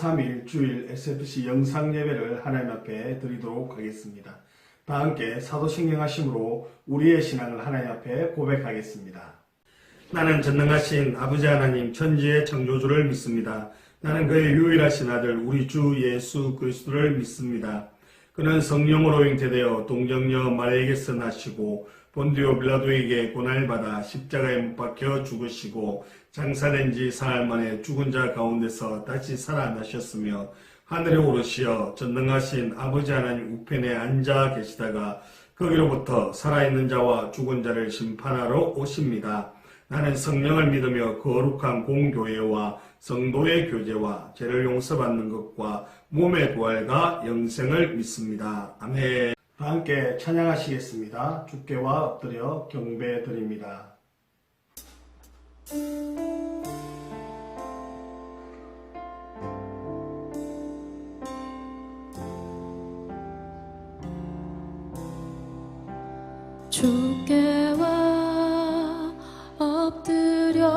3일 주일 SFC 영상 예배를 하나님 앞에 드리도록 하겠습니다. 다 함께 사도신경하심으로 우리의 신앙을 하나님 앞에 고백하겠습니다. 나는 전능하신 아버지 하나님 천지의 창조주를 믿습니다. 나는 그의 유일하신 아들 우리 주 예수 그리스도를 믿습니다. 그는 성령으로 잉태되어 동정녀 마리아에게서 나시고 본디오 빌라도에게 고난을 받아 십자가에 못 박혀 죽으시고 장사된 지 사흘 만에 죽은 자 가운데서 다시 살아나셨으며 하늘에 오르시어 전능하신 아버지 하나님 우편에 앉아 계시다가 거기로부터 살아있는 자와 죽은 자를 심판하러 오십니다. 나는 성령을 믿으며 거룩한 공교회와 성도의 교제와 죄를 용서받는 것과 몸의 부활과 영생을 믿습니다. 아멘. 다 함께 찬양하시겠습니다. 주께와 엎드려 경배드립니다. 주께와 엎드려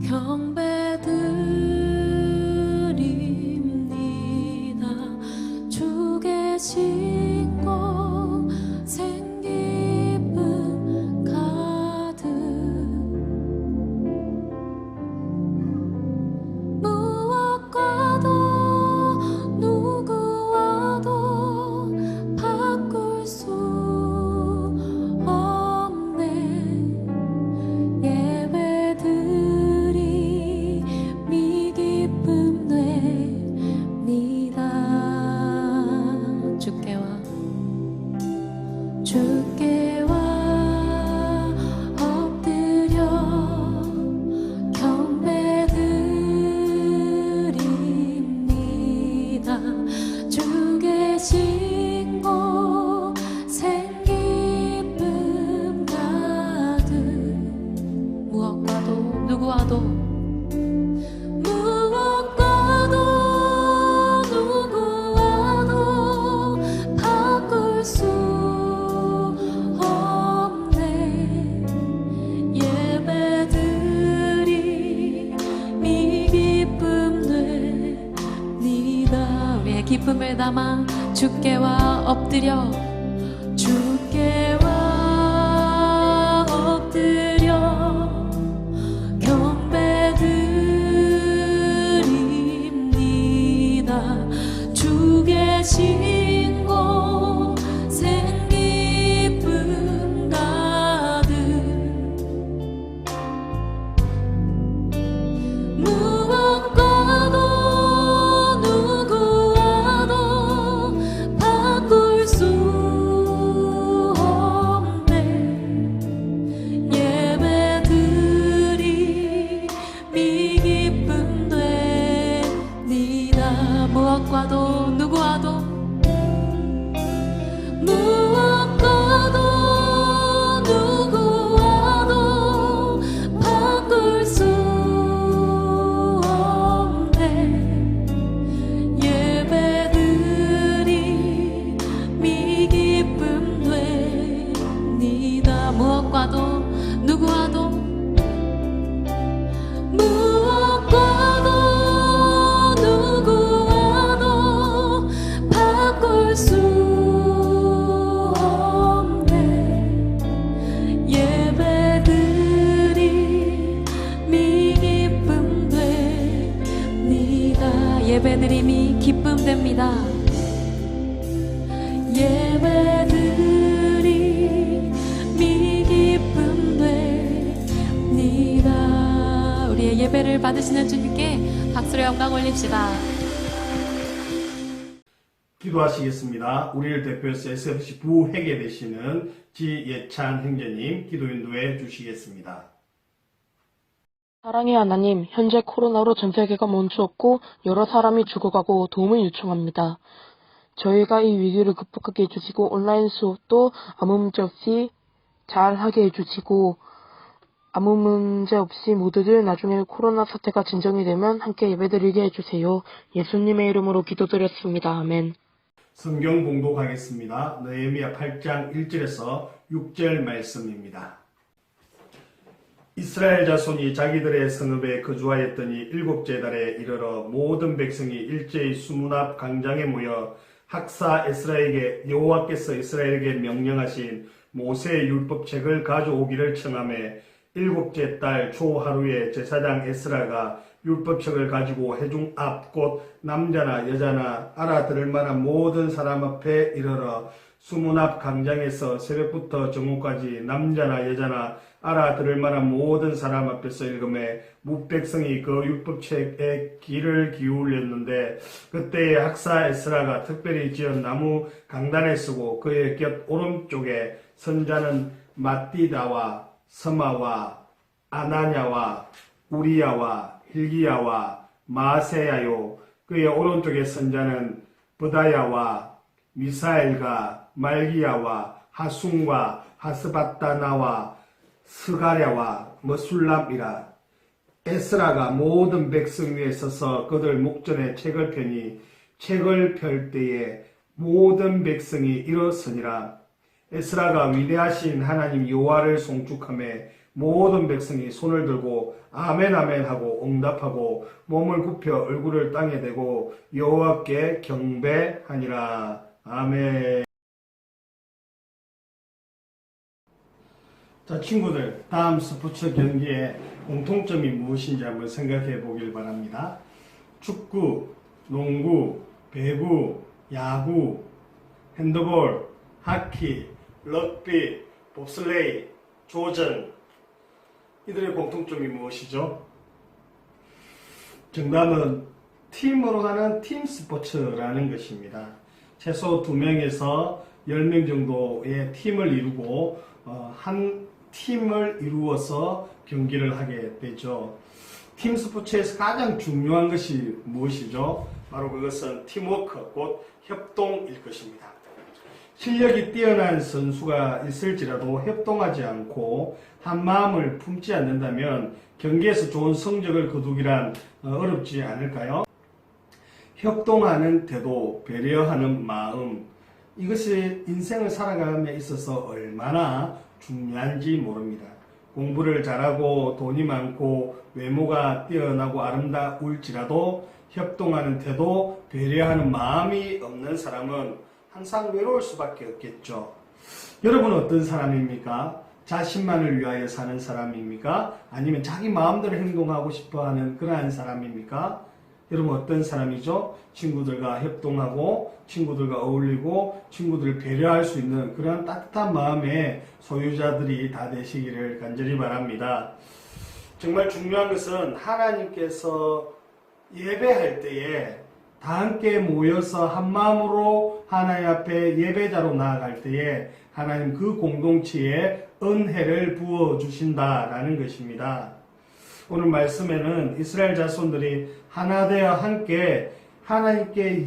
경배드립니다. 주 계신 곳 생기쁨 가득 무엇과도 누구와도 바꿀 수 주께와 엎드려 경배드립니다. 주 계신 곳 생기쁨 가득 무엇과도 누구와도 기쁨을 담아 주께와 엎드려 주께와 엎드려 경배드립니다. 주 계신 곳 생기쁨 가득 무엇과도 무엇과도 누구와도 누구와도 바꿀 수 없네. 예배드림이 기쁨 됩니다. 무엇과도 누구와도 수 없네. 예배드림이 기쁨 됩니다. 예배드림이 기쁨 됩니다. 예배드림이 기쁨 됩니다. 우리의 예배를 받으시는 주님께 박수로 영광 올립시다. 기도하시겠습니다. 우리를 대표해서 SFC 부회계 되시는 지예찬 행제님 기도 인도해 주시겠습니다. 사랑의 하나님, 현재 코로나로 전 세계가 멈추었고 여러 사람이 죽어가고 도움을 요청합니다. 저희가 이 위기를 극복하게 해주시고 온라인 수업도 아무 문제 없이 잘 하게 해주시고 아무 문제 없이 모두들 나중에 코로나 사태가 진정이 되면 함께 예배드리게 해주세요. 예수님의 이름으로 기도드렸습니다. 아멘. 성경 공독하겠습니다. 느헤미야 8장 1절에서 6절 말씀입니다. 이스라엘 자손이 자기들의 성읍에 거주하였더니 일곱째 달에 이르러 모든 백성이 일제히 수문앞 광장에 모여 학사 에스라에게 여호와께서 이스라엘에게 명령하신 모세의 율법책을 가져오기를 청하매 일곱째 달 초하루에 제사장 에스라가 율법책을 가지고 회중 앞 곧 남자나 여자나 알아들을 만한 모든 사람 앞에 이르러 수문 앞 광장에서 새벽부터 정오까지 남자나 여자나 알아들을 만한 모든 사람 앞에서 읽음에 뭇백성이 그 율법책에 귀를 기울였는데 그때에 학사 에스라가 특별히 지은 나무 강단에 서고 그의 곁 오른쪽에 선자는 마띠다와 서마와 아나냐와 우리야와 hil기야와 마세야요 그의 오른쪽에 선자는 브다야와 미사엘과 말기야와 하순과 하스바다나와 스가랴와 머술람이라. 에스라가 모든 백성 위에 서서 그들 목전에 책을 펴니 책을 펼 때에 모든 백성이 일어서니라. 에스라가 위대하신 하나님 여호와를 송축하며 모든 백성이 손을 들고 아멘 아멘 하고 응답하고 몸을 굽혀 얼굴을 땅에 대고 여호와께 경배하니라. 아멘. 자, 친구들, 다음 스포츠 경기의 공통점이 무엇인지 한번 생각해 보길 바랍니다. 축구, 농구, 배구, 야구, 핸드볼, 하키, 럭비, 봅슬레이, 조정. 이들의 공통점이 무엇이죠? 정답은 팀으로 하는 팀 스포츠라는 것입니다. 최소 2명에서 10명 정도의 팀을 이루고 한 팀을 이루어서 경기를 하게 되죠. 팀 스포츠에서 가장 중요한 것이 무엇이죠? 바로 그것은 팀워크, 곧 협동일 것입니다. 실력이 뛰어난 선수가 있을지라도 협동하지 않고 한 마음을 품지 않는다면 경기에서 좋은 성적을 거두기란 어렵지 않을까요? 협동하는 태도, 배려하는 마음, 이것이 인생을 살아감에 있어서 얼마나 중요한지 모릅니다. 공부를 잘하고 돈이 많고 외모가 뛰어나고 아름다울지라도 협동하는 태도, 배려하는 마음이 없는 사람은 항상 외로울 수밖에 없겠죠. 여러분은 어떤 사람입니까? 자신만을 위하여 사는 사람입니까? 아니면 자기 마음대로 행동하고 싶어하는 그러한 사람입니까? 여러분 어떤 사람이죠? 친구들과 협동하고 친구들과 어울리고 친구들을 배려할 수 있는 그런 따뜻한 마음의 소유자들이 다 되시기를 간절히 바랍니다. 정말 중요한 것은 하나님께서 예배할 때에 다 함께 모여서 한 마음으로 하나님 앞에 예배자로 나아갈 때에 하나님 그 공동체에 은혜를 부어주신다라는 것입니다. 오늘 말씀에는 이스라엘 자손들이 하나 되어 함께 하나님께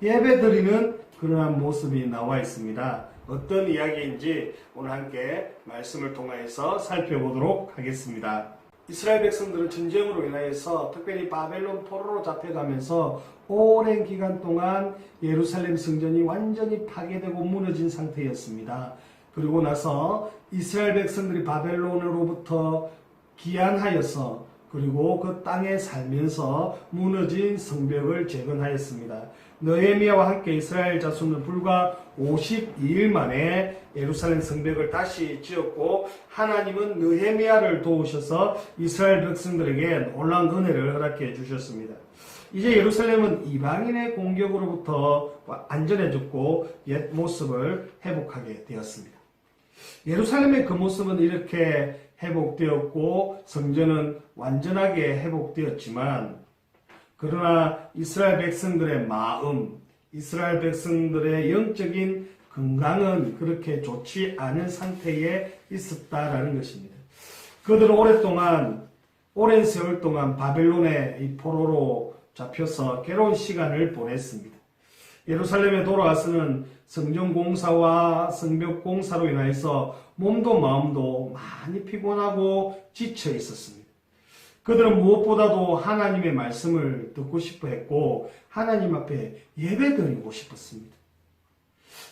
예배드리는 그러한 모습이 나와 있습니다. 어떤 이야기인지 오늘 함께 말씀을 통해서 살펴보도록 하겠습니다. 이스라엘 백성들은 전쟁으로 인하여서 특별히 바벨론 포로로 잡혀가면서 오랜 기간 동안 예루살렘 성전이 완전히 파괴되고 무너진 상태였습니다. 그리고 나서 이스라엘 백성들이 바벨론으로부터 귀환하여서 그리고 그 땅에 살면서 무너진 성벽을 재건하였습니다. 느헤미야와 함께 이스라엘 자손은 불과 52일 만에 예루살렘 성벽을 다시 지었고 하나님은 느헤미야를 도우셔서 이스라엘 백성들에게 놀라운 은혜를 허락해 주셨습니다. 이제 예루살렘은 이방인의 공격으로부터 안전해졌고 옛 모습을 회복하게 되었습니다. 예루살렘의 그 모습은 이렇게 회복되었고 성전은 완전하게 회복되었지만 그러나 이스라엘 백성들의 마음, 이스라엘 백성들의 영적인 건강은 그렇게 좋지 않은 상태에 있었다라는 것입니다. 그들은 오랜 세월 동안 바벨론의 이 포로로 잡혀서 괴로운 시간을 보냈습니다. 예루살렘에 돌아와서는 성전 공사와 성벽 공사로 인해서 몸도 마음도 많이 피곤하고 지쳐 있었습니다. 그들은 무엇보다도 하나님의 말씀을 듣고 싶어 했고 하나님 앞에 예배드리고 싶었습니다.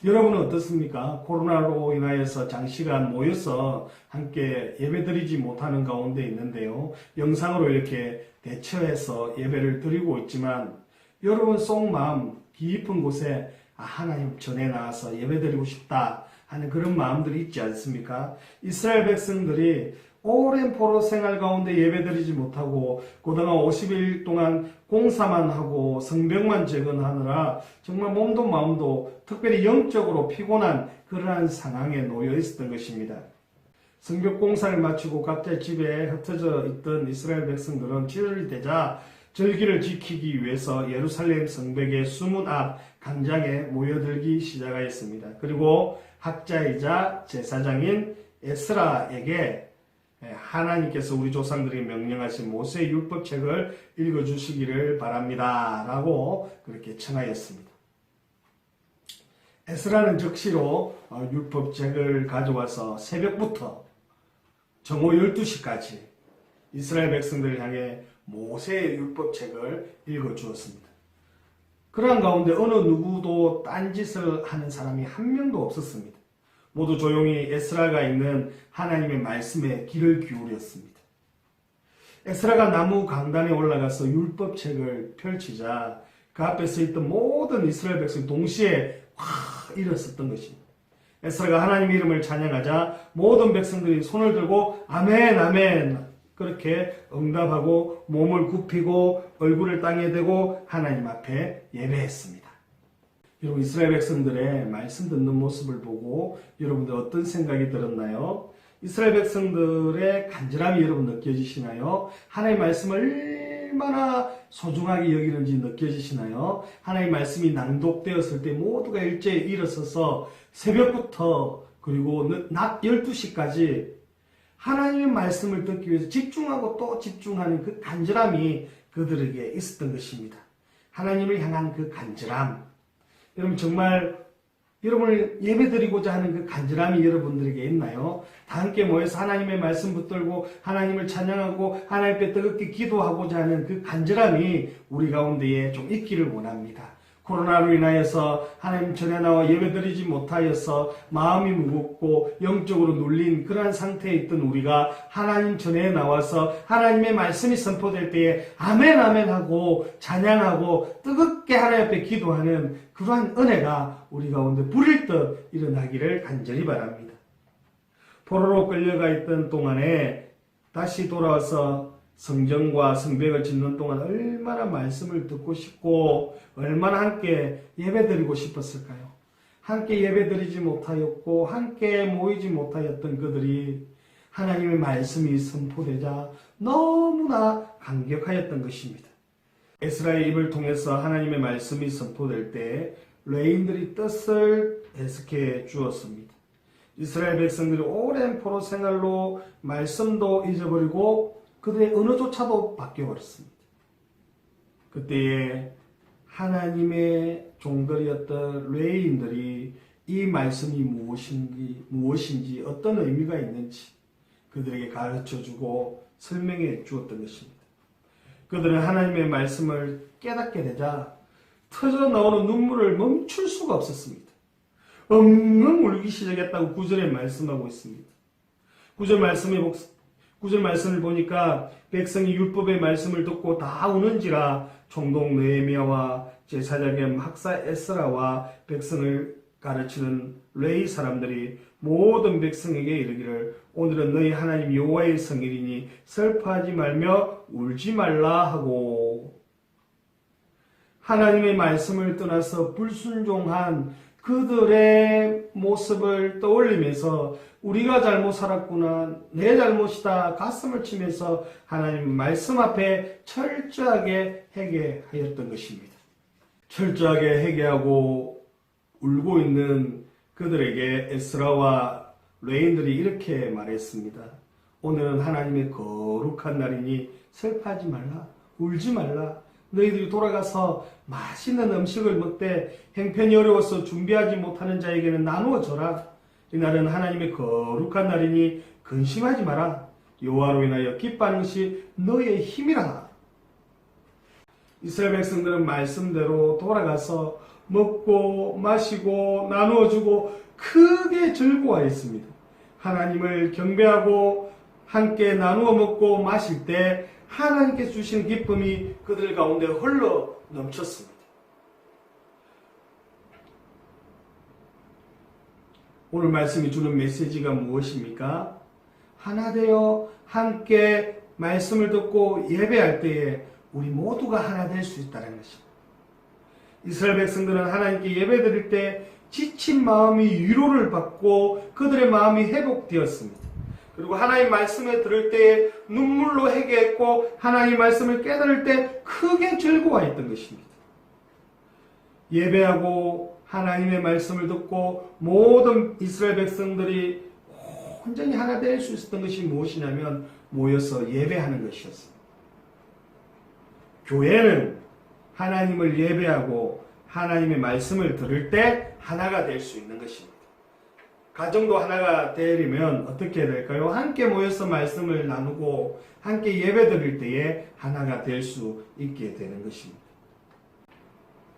여러분은 어떻습니까? 코로나로 인하여서 장시간 모여서 함께 예배드리지 못하는 가운데 있는데요. 영상으로 이렇게 대처해서 예배를 드리고 있지만 여러분 속마음 깊은 곳에 하나님 전에 나와서 예배드리고 싶다 하는 그런 마음들이 있지 않습니까? 이스라엘 백성들이 오랜 포로 생활 가운데 예배드리지 못하고 그동안 50일 동안 공사만 하고 성벽만 재건하느라 정말 몸도 마음도 특별히 영적으로 피곤한 그러한 상황에 놓여 있었던 것입니다. 성벽 공사를 마치고 각자 집에 흩어져 있던 이스라엘 백성들은 7월이 되자 절기를 지키기 위해서 예루살렘 성벽의 수문 앞 광장에 모여들기 시작하였습니다. 그리고 학자이자 제사장인 에스라에게 하나님께서 우리 조상들이 명령하신 모세의 율법책을 읽어주시기를 바랍니다. 라고 그렇게 청하였습니다. 에스라는 즉시로 율법책을 가져와서 새벽부터 정오 12시까지 이스라엘 백성들을 향해 모세의 율법책을 읽어주었습니다. 그러한 가운데 어느 누구도 딴짓을 하는 사람이 한 명도 없었습니다. 모두 조용히 에스라가 있는 하나님의 말씀에 귀를 기울였습니다. 에스라가 나무 강단에 올라가서 율법책을 펼치자 그 앞에 서 있던 모든 이스라엘 백성이 동시에 확 일었었던 것입니다. 에스라가 하나님의 이름을 찬양하자 모든 백성들이 손을 들고 아멘 아멘 그렇게 응답하고 몸을 굽히고 얼굴을 땅에 대고 하나님 앞에 예배했습니다. 여러분 이스라엘 백성들의 말씀 듣는 모습을 보고 여러분들 어떤 생각이 들었나요? 이스라엘 백성들의 간절함이 여러분 느껴지시나요? 하나님의 말씀을 얼마나 소중하게 여기는지 느껴지시나요? 하나님의 말씀이 낭독되었을 때 모두가 일제히 일어서서 새벽부터 그리고 낮 12시까지 하나님의 말씀을 듣기 위해서 집중하고 또 집중하는 그 간절함이 그들에게 있었던 것입니다. 하나님을 향한 그 간절함. 여러분 정말 여러분을 예배드리고자 하는 그 간절함이 여러분들에게 있나요? 다 함께 모여서 하나님의 말씀 붙들고 하나님을 찬양하고 하나님 앞에 뜨겁게 기도하고자 하는 그 간절함이 우리 가운데에 좀 있기를 원합니다. 코로나로 인하여서 하나님 전에 나와 예배드리지 못하여서 마음이 무겁고 영적으로 눌린 그러한 상태에 있던 우리가 하나님 전에 나와서 하나님의 말씀이 선포될 때에 아멘 아멘 하고 찬양하고 뜨겁게 하나님 앞에 기도하는 그러한 은혜가 우리 가운데 불일 듯 일어나기를 간절히 바랍니다. 포로로 끌려가 있던 동안에 다시 돌아와서 성전과 성벽을 짓는 동안 얼마나 말씀을 듣고 싶고 얼마나 함께 예배드리고 싶었을까요? 함께 예배드리지 못하였고 함께 모이지 못하였던 그들이 하나님의 말씀이 선포되자 너무나 감격하였던 것입니다. 에스라의 입을 통해서 하나님의 말씀이 선포될 때 레인들이 뜻을 해석해 주었습니다. 이스라엘 백성들이 오랜 포로 생활로 말씀도 잊어버리고 그들의 언어조차도 바뀌어버렸습니다. 그때에 하나님의 종들이었던 레위인들이 이 말씀이 무엇인지 어떤 의미가 있는지 그들에게 가르쳐주고 설명해 주었던 것입니다. 그들은 하나님의 말씀을 깨닫게 되자 터져 나오는 눈물을 멈출 수가 없었습니다. 엉엉 울기 시작했다고 9절에 말씀하고 있습니다. 9절 말씀을 보니까 백성이 율법의 말씀을 듣고 다 우는지라 총독 느헤미야와 제사장 학사 에스라와 백성을 가르치는 레위 사람들이 모든 백성에게 이르기를 오늘은 너희 하나님 여호와의 성일이니 슬퍼하지 말며 울지 말라 하고 하나님의 말씀을 떠나서 불순종한 그들의 모습을 떠올리면서 우리가 잘못 살았구나, 내 잘못이다 가슴을 치면서 하나님 말씀 앞에 철저하게 회개하였던 것입니다. 철저하게 회개하고 울고 있는 그들에게 에스라와 레인들이 이렇게 말했습니다. 오늘은 하나님의 거룩한 날이니 슬퍼하지 말라, 울지 말라. 너희들이 돌아가서 맛있는 음식을 먹되 형편이 어려워서 준비하지 못하는 자에게는 나누어 줘라. 이날은 하나님의 거룩한 날이니 근심하지 마라. 여호와로 인하여 기뻐하는 것이 너희의 힘이라. 이스라엘 백성들은 말씀대로 돌아가서 먹고 마시고 나누어주고 크게 즐거워했습니다. 하나님을 경배하고 함께 나누어 먹고 마실 때 하나님께 주시는 기쁨이 그들 가운데 흘러 넘쳤습니다. 오늘 말씀이 주는 메시지가 무엇입니까? 하나 되어 함께 말씀을 듣고 예배할 때에 우리 모두가 하나 될 수 있다는 것입니다. 이스라엘 백성들은 하나님께 예배드릴 때 지친 마음이 위로를 받고 그들의 마음이 회복되었습니다. 그리고 하나님 말씀을 들을 때에 눈물로 회개했고 하나님 말씀을 깨달을 때 크게 즐거워했던 것입니다. 예배하고 하나님의 말씀을 듣고 모든 이스라엘 백성들이 온전히 하나 될 수 있었던 것이 무엇이냐면 모여서 예배하는 것이었습니다. 교회는 하나님을 예배하고 하나님의 말씀을 들을 때 하나가 될 수 있는 것입니다. 가정도 하나가 되려면 어떻게 해야 될까요? 함께 모여서 말씀을 나누고 함께 예배 드릴 때에 하나가 될 수 있게 되는 것입니다.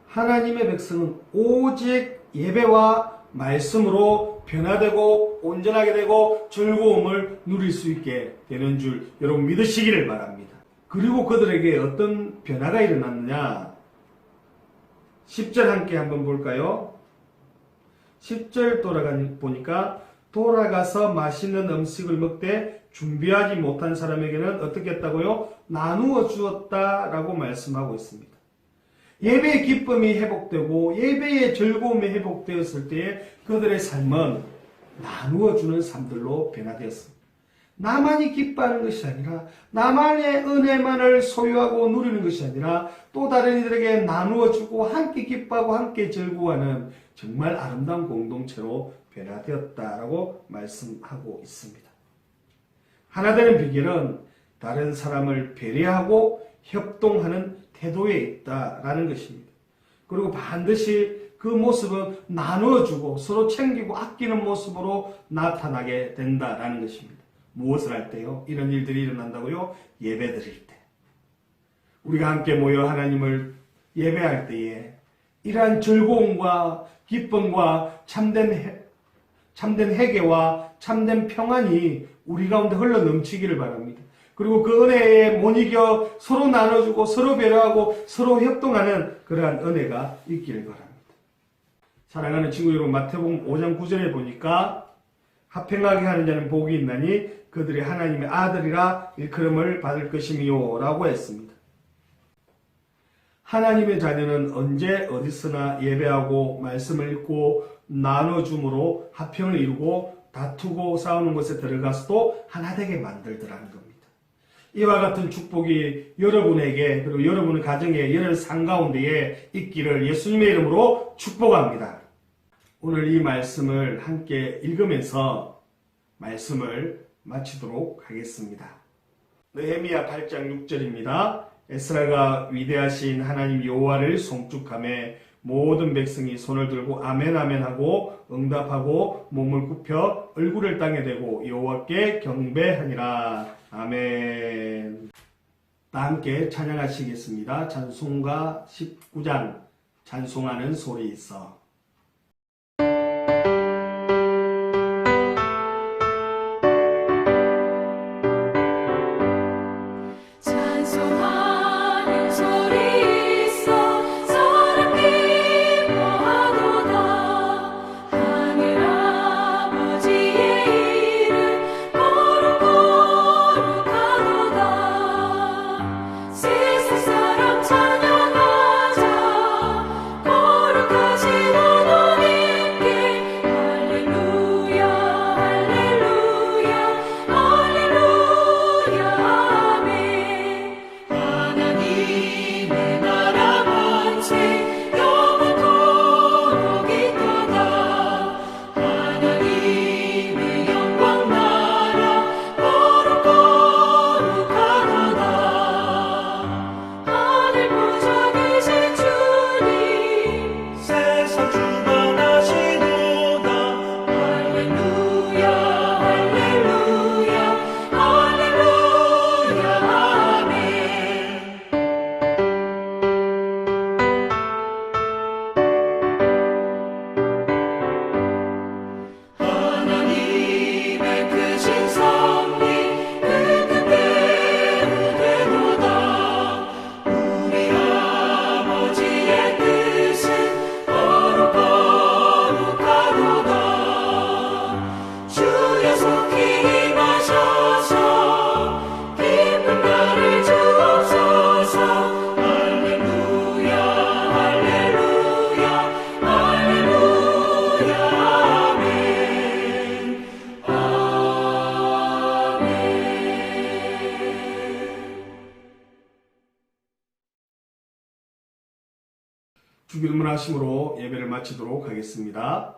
하나님의 백성은 오직 예배와 말씀으로 변화되고 온전하게 되고 즐거움을 누릴 수 있게 되는 줄 여러분 믿으시기를 바랍니다. 그리고 그들에게 어떤 변화가 일어났느냐? 10절 함께 한번 볼까요? 10절 보니까 돌아가서 맛있는 음식을 먹되 준비하지 못한 사람에게는 어떻게 했다고요? 나누어 주었다라고 말씀하고 있습니다. 예배의 기쁨이 회복되고 예배의 즐거움이 회복되었을 때에 그들의 삶은 나누어 주는 삶들로 변화되었습니다. 나만이 기뻐하는 것이 아니라 나만의 은혜만을 소유하고 누리는 것이 아니라 또 다른 이들에게 나누어 주고 함께 기뻐하고 함께 즐거워하는 정말 아름다운 공동체로 변화되었다라고 말씀하고 있습니다. 하나 되는 비결은 다른 사람을 배려하고 협동하는 태도에 있다라는 것입니다. 그리고 반드시 그 모습은 나누어주고 서로 챙기고 아끼는 모습으로 나타나게 된다라는 것입니다. 무엇을 할 때요? 이런 일들이 일어난다고요? 예배 드릴 때. 우리가 함께 모여 하나님을 예배할 때에 이러한 즐거움과 기쁨과 참된 회개와 참된 평안이 우리 가운데 흘러 넘치기를 바랍니다. 그리고 그 은혜에 못 이겨 서로 나눠주고 서로 배려하고 서로 협동하는 그러한 은혜가 있기를 바랍니다. 사랑하는 친구 여러분, 마태복음 5장 9절에 보니까 화평하게 하는 자는 복이 있나니 그들이 하나님의 아들이라 일컬음을 받을 것이미요 라고 했습니다. 하나님의 자녀는 언제 어디서나 예배하고 말씀을 읽고 나눠줌으로 화평을 이루고 다투고 싸우는 곳에 들어가서도 하나 되게 만들더라는 겁니다. 이와 같은 축복이 여러분에게 그리고 여러분의 가정에 여러 삶 가운데에 있기를 예수님의 이름으로 축복합니다. 오늘 이 말씀을 함께 읽으면서 말씀을 마치도록 하겠습니다. 느헤미야 8장 6절입니다. 에스라가 위대하신 하나님 여호와를 송축하며 모든 백성이 손을 들고 아멘 아멘 하고 응답하고 몸을 굽혀 얼굴을 땅에 대고 여호와께 경배하니라. 아멘. 다 함께 찬양하시겠습니다. 찬송가 19장 찬송하는 소리 있어. 찬송하는 소리 있어 사람 기뻐하도다. 하늘 아버지의 이름 거룩거룩하도다. 세상 사람 찬양하자. 거룩하신 주기도문 하심으로 예배를 마치도록 하겠습니다.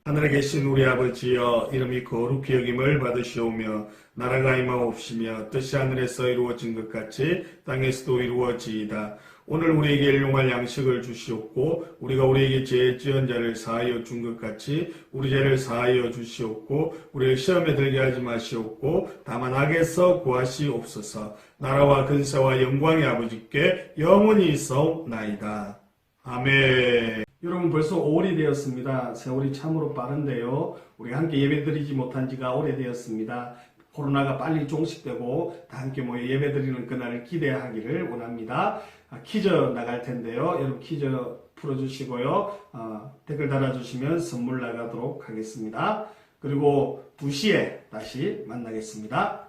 하늘에 계신 우리 아버지여, 이름이 거룩히 여김을 받으시오며 나라가 임하옵시며 뜻이 하늘에서 이루어진 것 같이 땅에서도 이루어지이다. 오늘 우리에게 일용할 양식을 주시옵고 우리가 우리에게 죄 지은 자를 사하여 준 것 같이 우리 죄를 사하여 주시옵고 우리를 시험에 들게 하지 마시옵고 다만 악에서 구하시옵소서. 나라와 근세와 영광의 아버지께 영원히 있사옵나이다. 아멘. 여러분, 벌써 5월이 되었습니다. 세월이 참으로 빠른데요. 우리가 함께 예배드리지 못한 지가 오래되었습니다. 코로나가 빨리 종식되고 다 함께 모여 예배드리는 그날을 기대하기를 원합니다. 퀴즈 나갈 텐데요. 여러분 퀴즈 풀어주시고요. 댓글 달아주시면 선물 나가도록 하겠습니다. 그리고 2시에 다시 만나겠습니다.